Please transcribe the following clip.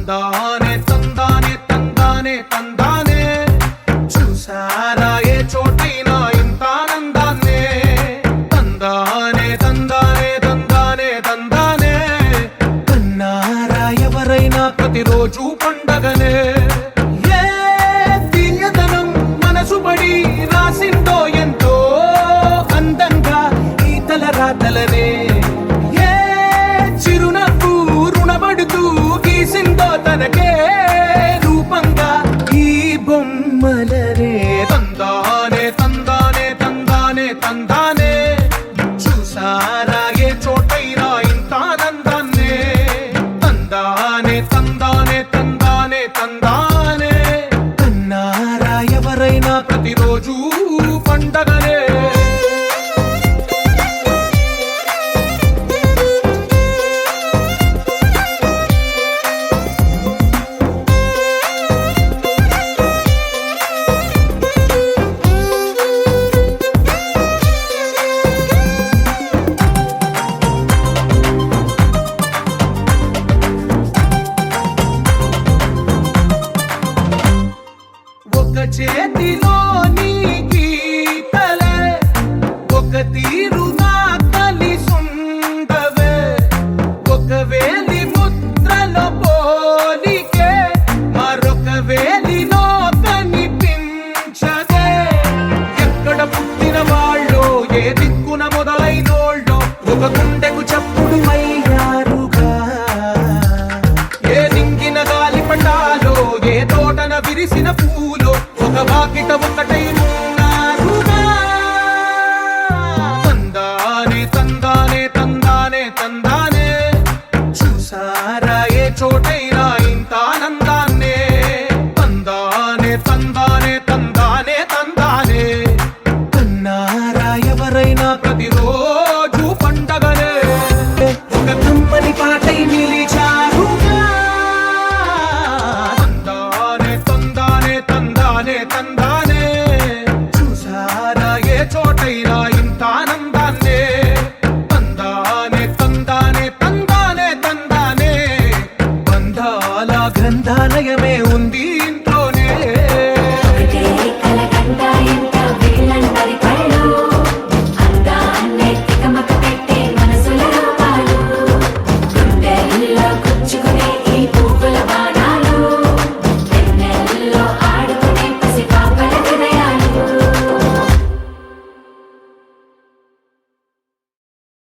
తందానే తందానే తందానే తందానే చూసారా ఏ చోటైనా ఇంత ఆనందాన్నే తందానే తందానే తందానే తందానే కన్నారా ఎవరైనా ప్రతిరోజు పండగనే ఏ తీయదనం మనసు పడి రాసిందో ఎంతో అందంగా ఈ తలరాతలనే ఏ చిరునవ్వు రుణపడుతూ గీసిందో తనకే రూపంగా ఈ బొమ్మలనే తందానే తందానే తందానే తందానే చూసారా ఏ చోటైనా ఇంత ఆనందాన్నే తందానే తందానే తందానే తందానే కన్నారా ఎవరైనా ప్రతిరోజు పండగనే ఒక చేతిలో నీ గీతలే ఒక తీరుగా కలిసుండవే ఒక వేలి ముద్రలో పోలికే మరొక వేలిలో కనిపించదే ఎక్కడ పుట్టిన వాళ్ళో ఏ దిక్కున మొదలైనోళ్ళో ఒక గుండెకు చప్పుడు అయ్యారుగా ఏ నింగిన గాలి పటాలో ఏ తోటన విరిసిన పూలో ఒక వాకిట ఒకటై ఉన్నారుగా తందానే తందానే తందానే తందానే చూసారా ఏ చోటైనా